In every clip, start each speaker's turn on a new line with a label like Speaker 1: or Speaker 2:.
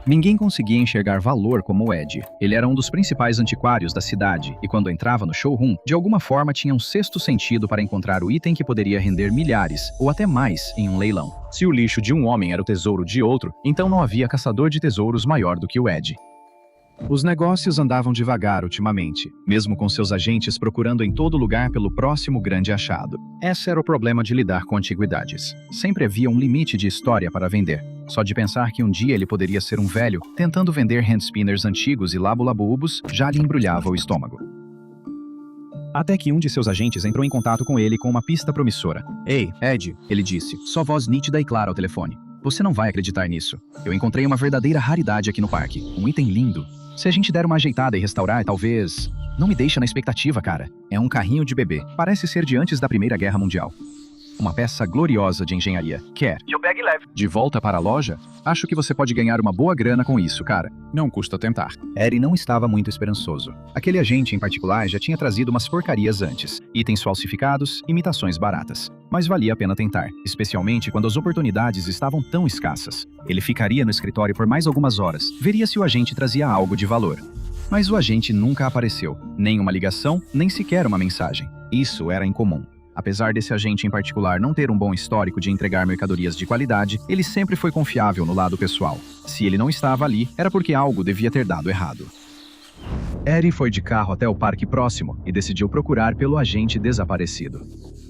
Speaker 1: Ninguém conseguia enxergar valor como o Ed. Ele era um dos principais antiquários da cidade e quando entrava no showroom, de alguma forma tinha um sexto sentido para encontrar o item que poderia render milhares ou até mais em um leilão. Se o lixo de um homem era o tesouro de outro, então não havia caçador de tesouros maior do que o Ed. Os negócios andavam devagar ultimamente, mesmo com seus agentes procurando em todo lugar pelo próximo grande achado. Esse era o problema de lidar com antiguidades. Sempre havia um limite de história para vender. Só de pensar que um dia ele poderia ser um velho, tentando vender handspinners antigos e labulabubos, já lhe embrulhava o estômago. Até que um de seus agentes entrou em contato com ele com uma pista promissora. "Ei, Ed", ele disse, sua voz nítida e clara ao telefone. "Você não vai acreditar nisso. Eu encontrei uma verdadeira raridade aqui no parque. Um item lindo. Se a gente der uma ajeitada e restaurar, talvez... Não me deixa na expectativa, cara. É um carrinho de bebê. Parece ser de antes da Primeira Guerra Mundial. Uma peça gloriosa de engenharia. Quer?
Speaker 2: Eu pego e levo.
Speaker 1: De volta para a loja? Acho que você pode ganhar uma boa grana com isso, cara. Não custa tentar." Eri não estava muito esperançoso. Aquele agente em particular já tinha trazido umas porcarias antes. Itens falsificados, imitações baratas. Mas valia a pena tentar, especialmente quando as oportunidades estavam tão escassas. Ele ficaria no escritório por mais algumas horas, veria se o agente trazia algo de valor. Mas o agente nunca apareceu. Nem uma ligação, nem sequer uma mensagem. Isso era incomum. Apesar desse agente em particular não ter um bom histórico de entregar mercadorias de qualidade, ele sempre foi confiável no lado pessoal. Se ele não estava ali, era porque algo devia ter dado errado. Eri foi de carro até o parque próximo e decidiu procurar pelo agente desaparecido.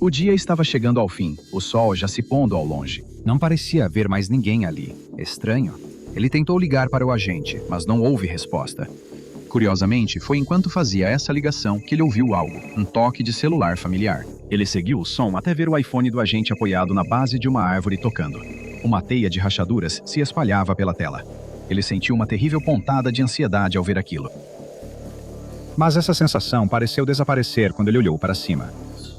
Speaker 1: O dia estava chegando ao fim, o sol já se pondo ao longe. Não parecia haver mais ninguém ali. Estranho. Ele tentou ligar para o agente, mas não houve resposta. Curiosamente, foi enquanto fazia essa ligação que ele ouviu algo, um toque de celular familiar. Ele seguiu o som até ver o iPhone do agente apoiado na base de uma árvore tocando. Uma teia de rachaduras se espalhava pela tela. Ele sentiu uma terrível pontada de ansiedade ao ver aquilo. Mas essa sensação pareceu desaparecer quando ele olhou para cima.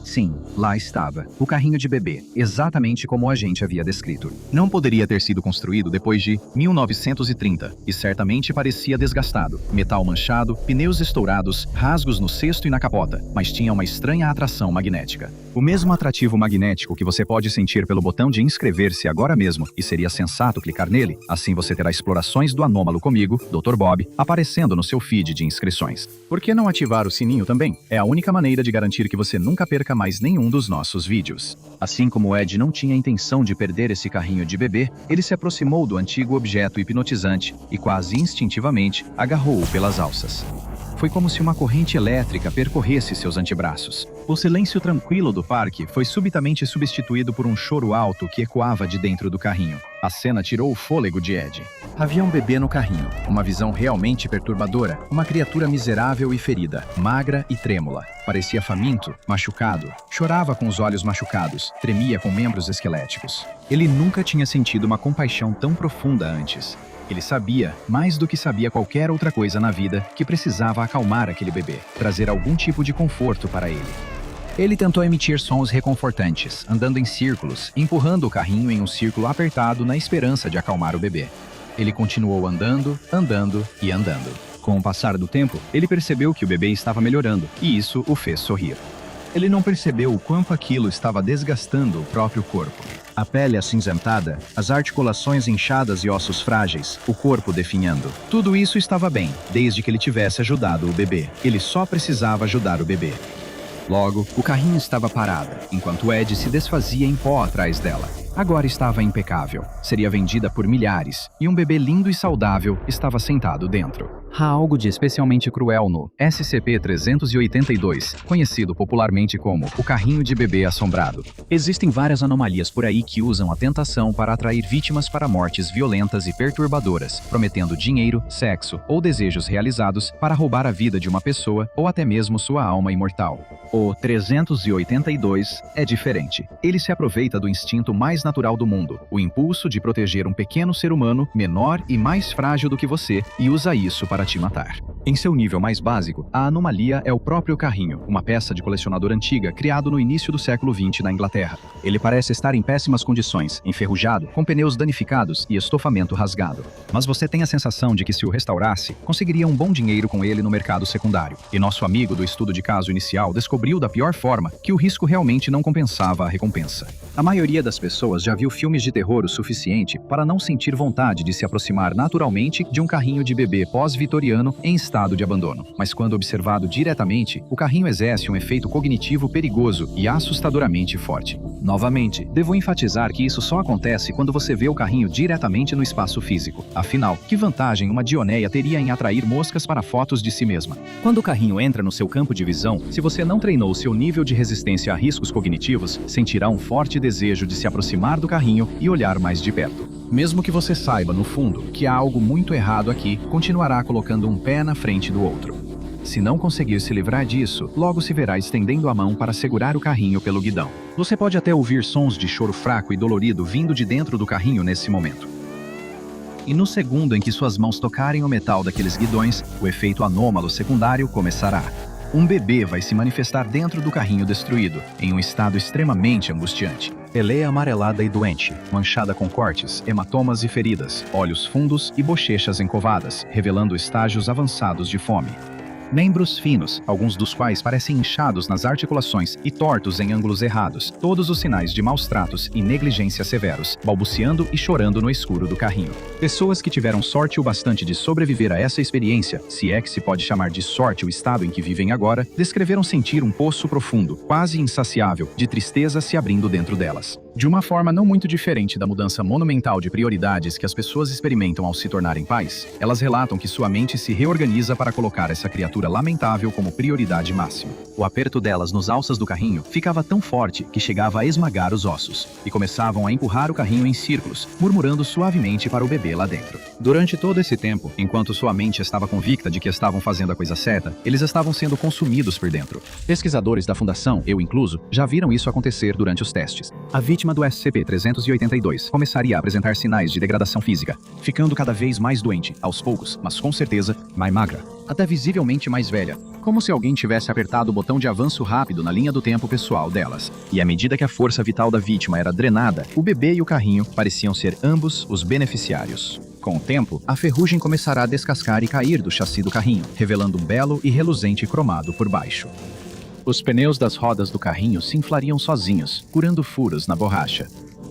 Speaker 1: Sim, lá estava, o carrinho de bebê, exatamente como o agente havia descrito. Não poderia ter sido construído depois de 1930, e certamente parecia desgastado. Metal manchado, pneus estourados, rasgos no cesto e na capota, mas tinha uma estranha atração magnética. O mesmo atrativo magnético que você pode sentir pelo botão de inscrever-se agora mesmo, e seria sensato clicar nele, assim você terá explorações do anômalo comigo, Dr. Bob, aparecendo no seu feed de inscrições. Por que não ativar o sininho também? É a única maneira de garantir que você nunca perca mais nenhum dos nossos vídeos. Assim como Ed não tinha intenção de perder esse carrinho de bebê, ele se aproximou do antigo objeto hipnotizante e quase instintivamente agarrou-o pelas alças. Foi como se uma corrente elétrica percorresse seus antebraços. O silêncio tranquilo do parque foi subitamente substituído por um choro alto que ecoava de dentro do carrinho. A cena tirou o fôlego de Ed. Havia um bebê no carrinho, uma visão realmente perturbadora, uma criatura miserável e ferida, magra e trêmula. Parecia faminto, machucado, chorava com os olhos machucados, tremia com membros esqueléticos. Ele nunca tinha sentido uma compaixão tão profunda antes. Ele sabia, mais do que sabia qualquer outra coisa na vida, que precisava acalmar aquele bebê, trazer algum tipo de conforto para ele. Ele tentou emitir sons reconfortantes, andando em círculos, empurrando o carrinho em um círculo apertado na esperança de acalmar o bebê. Ele continuou andando, andando e andando. Com o passar do tempo, ele percebeu que o bebê estava melhorando, e isso o fez sorrir. Ele não percebeu o quanto aquilo estava desgastando o próprio corpo. A pele acinzentada, as articulações inchadas e ossos frágeis, o corpo definhando. Tudo isso estava bem, desde que ele tivesse ajudado o bebê. Ele só precisava ajudar o bebê. Logo, o carrinho estava parado, enquanto Ed se desfazia em pó atrás dela. Agora estava impecável. Seria vendida por milhares, e um bebê lindo e saudável estava sentado dentro. Há algo de especialmente cruel no SCP-382, conhecido popularmente como o carrinho de bebê assombrado. Existem várias anomalias por aí que usam a tentação para atrair vítimas para mortes violentas e perturbadoras, prometendo dinheiro, sexo ou desejos realizados para roubar a vida de uma pessoa ou até mesmo sua alma imortal. O 382 é diferente. Ele se aproveita do instinto mais natural do mundo, o impulso de proteger um pequeno ser humano menor e mais frágil do que você, e usa isso para te matar. Em seu nível mais básico, a anomalia é o próprio carrinho, uma peça de colecionador antiga criado no início do século XX na Inglaterra. Ele parece estar em péssimas condições, enferrujado, com pneus danificados e estofamento rasgado. Mas você tem a sensação de que se o restaurasse, conseguiria um bom dinheiro com ele no mercado secundário. E nosso amigo do estudo de caso inicial descobriu da pior forma que o risco realmente não compensava a recompensa. A maioria das pessoas já viu filmes de terror o suficiente para não sentir vontade de se aproximar naturalmente de um carrinho de bebê pós-vitoriano em estado de abandono. Mas quando observado diretamente, o carrinho exerce um efeito cognitivo perigoso e assustadoramente forte. Novamente, devo enfatizar que isso só acontece quando você vê o carrinho diretamente no espaço físico. Afinal, que vantagem uma Dioneia teria em atrair moscas para fotos de si mesma? Quando o carrinho entra no seu campo de visão, se você não treinou seu nível de resistência a riscos cognitivos, sentirá um forte desejo de se aproximar do carrinho e olhar mais de perto. Mesmo que você saiba, no fundo, que há algo muito errado aqui, continuará colocando um pé na frente do outro. Se não conseguir se livrar disso, logo se verá estendendo a mão para segurar o carrinho pelo guidão. Você pode até ouvir sons de choro fraco e dolorido vindo de dentro do carrinho nesse momento. E no segundo em que suas mãos tocarem o metal daqueles guidões, o efeito anômalo secundário começará. Um bebê vai se manifestar dentro do carrinho destruído, em um estado extremamente angustiante. Pele amarelada e doente, manchada com cortes, hematomas e feridas, olhos fundos e bochechas encovadas, revelando estágios avançados de fome. Membros finos, alguns dos quais parecem inchados nas articulações e tortos em ângulos errados, todos os sinais de maus tratos e negligência severos, balbuciando e chorando no escuro do carrinho. Pessoas que tiveram sorte o bastante de sobreviver a essa experiência, se é que se pode chamar de sorte o estado em que vivem agora, descreveram sentir um poço profundo, quase insaciável, de tristeza se abrindo dentro delas. De uma forma não muito diferente da mudança monumental de prioridades que as pessoas experimentam ao se tornarem pais, elas relatam que sua mente se reorganiza para colocar essa criatura lamentável como prioridade máxima. O aperto delas nos alças do carrinho ficava tão forte que chegava a esmagar os ossos, e começavam a empurrar o carrinho em círculos, murmurando suavemente para o bebê lá dentro. Durante todo esse tempo, enquanto sua mente estava convicta de que estavam fazendo a coisa certa, eles estavam sendo consumidos por dentro. Pesquisadores da Fundação, eu incluso, já viram isso acontecer durante os testes. A vítima do SCP-382 começaria a apresentar sinais de degradação física, ficando cada vez mais doente, aos poucos, mas com certeza, mais magra, até visivelmente mais velha, como se alguém tivesse apertado o botão de avanço rápido na linha do tempo pessoal delas. E à medida que a força vital da vítima era drenada, o bebê e o carrinho pareciam ser ambos os beneficiários. Com o tempo, a ferrugem começará a descascar e cair do chassi do carrinho, revelando um belo e reluzente cromado por baixo. Os pneus das rodas do carrinho se inflariam sozinhos, curando furos na borracha.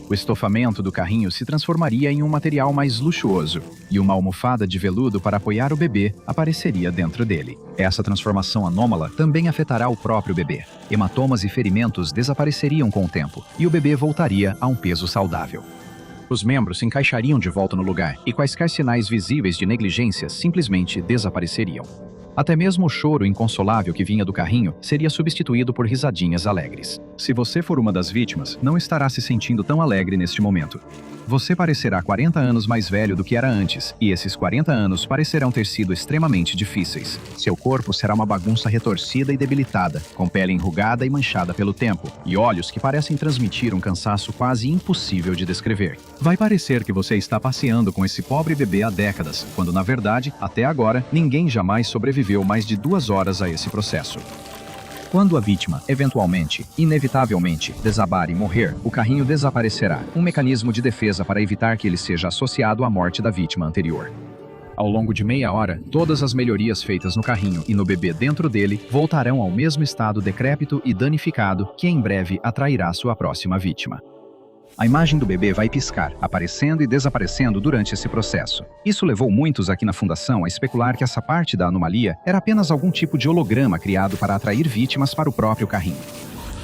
Speaker 1: O estofamento do carrinho se transformaria em um material mais luxuoso, e uma almofada de veludo para apoiar o bebê apareceria dentro dele. Essa transformação anômala também afetará o próprio bebê. Hematomas e ferimentos desapareceriam com o tempo, e o bebê voltaria a um peso saudável. Os membros se encaixariam de volta no lugar, e quaisquer sinais visíveis de negligência simplesmente desapareceriam. Até mesmo o choro inconsolável que vinha do carrinho seria substituído por risadinhas alegres. Se você for uma das vítimas, não estará se sentindo tão alegre neste momento. Você parecerá 40 anos mais velho do que era antes, e esses 40 anos parecerão ter sido extremamente difíceis. Seu corpo será uma bagunça retorcida e debilitada, com pele enrugada e manchada pelo tempo, e olhos que parecem transmitir um cansaço quase impossível de descrever. Vai parecer que você está passeando com esse pobre bebê há décadas, quando na verdade, até agora, ninguém jamais sobreviveu mais de 2 horas a esse processo. Quando a vítima, eventualmente, inevitavelmente, desabar e morrer, o carrinho desaparecerá, um mecanismo de defesa para evitar que ele seja associado à morte da vítima anterior. Ao longo de meia hora, todas as melhorias feitas no carrinho e no bebê dentro dele voltarão ao mesmo estado decrépito e danificado que em breve atrairá sua próxima vítima. A imagem do bebê vai piscar, aparecendo e desaparecendo durante esse processo. Isso levou muitos aqui na Fundação a especular que essa parte da anomalia era apenas algum tipo de holograma criado para atrair vítimas para o próprio carrinho.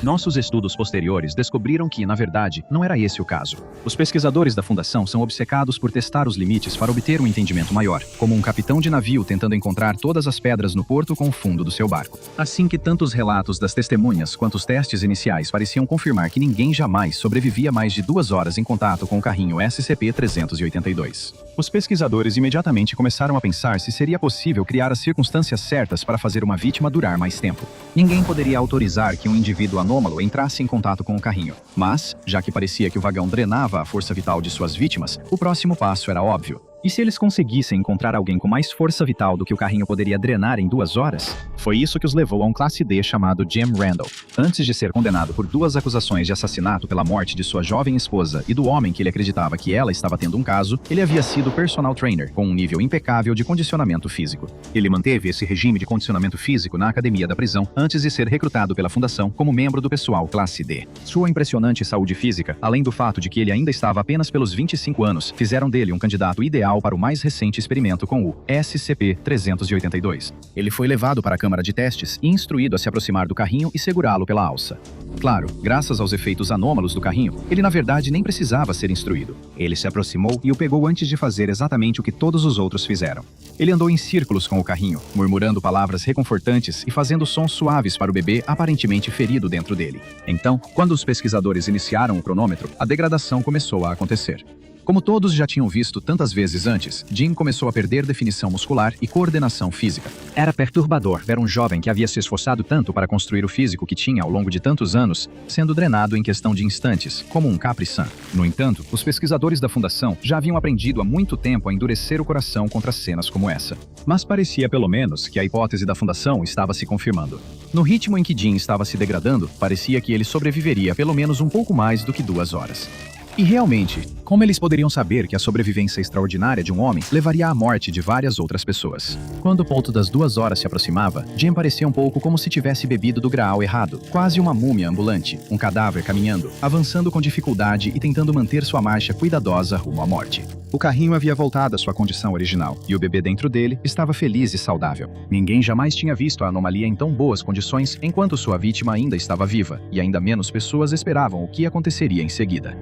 Speaker 1: Nossos estudos posteriores descobriram que, na verdade, não era esse o caso. Os pesquisadores da Fundação são obcecados por testar os limites para obter um entendimento maior, como um capitão de navio tentando encontrar todas as pedras no porto com o fundo do seu barco. Assim que tanto os relatos das testemunhas quanto os testes iniciais pareciam confirmar que ninguém jamais sobrevivia mais de 2 horas em contato com o carrinho SCP-382. Os pesquisadores imediatamente começaram a pensar se seria possível criar as circunstâncias certas para fazer uma vítima durar mais tempo. Ninguém poderia autorizar que um indivíduo anômalo entrasse em contato com o carrinho. Mas, já que parecia que o vagão drenava a força vital de suas vítimas, o próximo passo era óbvio. E se eles conseguissem encontrar alguém com mais força vital do que o carrinho poderia drenar em 2 horas? Foi isso que os levou a um classe D chamado Jim Randall. Antes de ser condenado por 2 acusações de assassinato pela morte de sua jovem esposa e do homem que ele acreditava que ela estava tendo um caso, ele havia sido personal trainer, com um nível impecável de condicionamento físico. Ele manteve esse regime de condicionamento físico na academia da prisão antes de ser recrutado pela fundação como membro do pessoal classe D. Sua impressionante saúde física, além do fato de que ele ainda estava apenas pelos 25 anos, fizeram dele um candidato ideal para o mais recente experimento com o SCP-382. Ele foi levado para a câmara de testes e instruído a se aproximar do carrinho e segurá-lo pela alça. Claro, graças aos efeitos anômalos do carrinho, ele na verdade nem precisava ser instruído. Ele se aproximou e o pegou antes de fazer exatamente o que todos os outros fizeram. Ele andou em círculos com o carrinho, murmurando palavras reconfortantes e fazendo sons suaves para o bebê aparentemente ferido dentro dele. Então, quando os pesquisadores iniciaram o cronômetro, a degradação começou a acontecer. Como todos já tinham visto tantas vezes antes, Jim começou a perder definição muscular e coordenação física. Era perturbador ver um jovem que havia se esforçado tanto para construir o físico que tinha ao longo de tantos anos, sendo drenado em questão de instantes, como um Capri Sun. No entanto, os pesquisadores da Fundação já haviam aprendido há muito tempo a endurecer o coração contra cenas como essa. Mas parecia pelo menos que a hipótese da Fundação estava se confirmando. No ritmo em que Jim estava se degradando, parecia que ele sobreviveria pelo menos um pouco mais do que 2 horas. E realmente, como eles poderiam saber que a sobrevivência extraordinária de um homem levaria à morte de várias outras pessoas? Quando o ponto das 2 horas se aproximava, Jim parecia um pouco como se tivesse bebido do graal errado, quase uma múmia ambulante, um cadáver caminhando, avançando com dificuldade e tentando manter sua marcha cuidadosa rumo à morte. O carrinho havia voltado à sua condição original, e o bebê dentro dele estava feliz e saudável. Ninguém jamais tinha visto a anomalia em tão boas condições enquanto sua vítima ainda estava viva, e ainda menos pessoas esperavam o que aconteceria em seguida.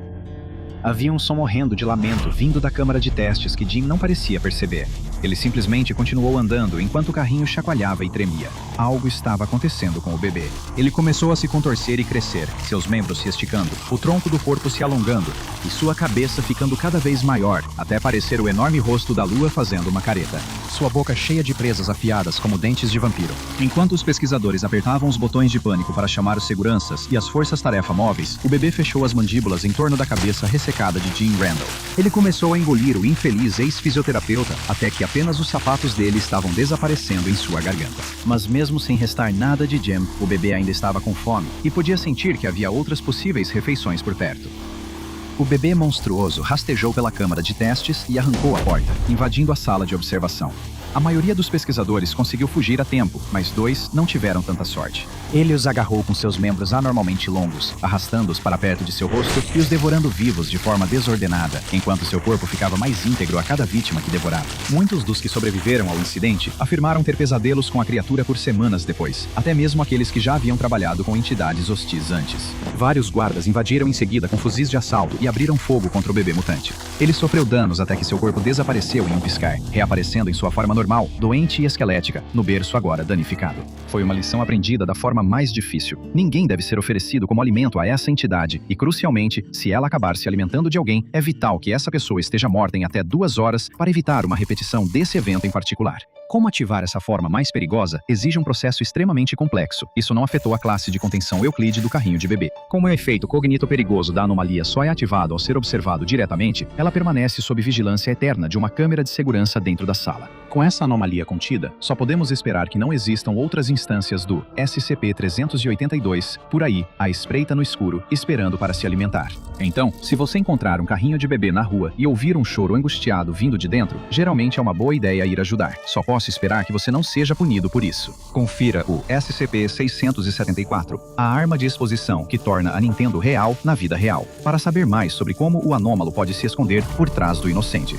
Speaker 1: Havia um som morrendo de lamento vindo da câmara de testes que Jim não parecia perceber. Ele simplesmente continuou andando enquanto o carrinho chacoalhava e tremia. Algo estava acontecendo com o bebê. Ele começou a se contorcer e crescer, seus membros se esticando, o tronco do corpo se alongando e sua cabeça ficando cada vez maior, até parecer o enorme rosto da lua fazendo uma careta. Sua boca cheia de presas afiadas como dentes de vampiro. Enquanto os pesquisadores apertavam os botões de pânico para chamar os seguranças e as forças-tarefa móveis, o bebê fechou as mandíbulas em torno da cabeça ressecada de Jim Randall. Ele começou a engolir o infeliz ex-fisioterapeuta até que apenas os sapatos dele estavam desaparecendo em sua garganta. Mas mesmo sem restar nada de Jim, o bebê ainda estava com fome e podia sentir que havia outras possíveis refeições por perto. O bebê monstruoso rastejou pela câmara de testes e arrancou a porta, invadindo a sala de observação. A maioria dos pesquisadores conseguiu fugir a tempo, mas 2 não tiveram tanta sorte. Ele os agarrou com seus membros anormalmente longos, arrastando-os para perto de seu rosto e os devorando vivos de forma desordenada, enquanto seu corpo ficava mais íntegro a cada vítima que devorava. Muitos dos que sobreviveram ao incidente afirmaram ter pesadelos com a criatura por semanas depois, até mesmo aqueles que já haviam trabalhado com entidades hostis antes. Vários guardas invadiram em seguida com fuzis de assalto e abriram fogo contra o bebê mutante. Ele sofreu danos até que seu corpo desapareceu em um piscar, reaparecendo em sua forma normal, doente e esquelética, no berço agora danificado. Foi uma lição aprendida da forma mais difícil. Ninguém deve ser oferecido como alimento a essa entidade e, crucialmente, se ela acabar se alimentando de alguém, é vital que essa pessoa esteja morta em até 2 horas para evitar uma repetição desse evento em particular. Como ativar essa forma mais perigosa exige um processo extremamente complexo. Isso não afetou a classe de contenção Euclide do carrinho de bebê. Como o efeito cognito-perigoso da anomalia só é ativado ao ser observado diretamente, ela permanece sob vigilância eterna de uma câmera de segurança dentro da sala. Com essa anomalia contida, só podemos esperar que não existam outras instâncias do SCP-382 por aí, à espreita no escuro, esperando para se alimentar. Então, se você encontrar um carrinho de bebê na rua e ouvir um choro angustiado vindo de dentro, geralmente é uma boa ideia ir ajudar. Só posso esperar que você não seja punido por isso. Confira o SCP-674, a arma de exposição que torna a Nintendo real na vida real, para saber mais sobre como o anômalo pode se esconder por trás do inocente.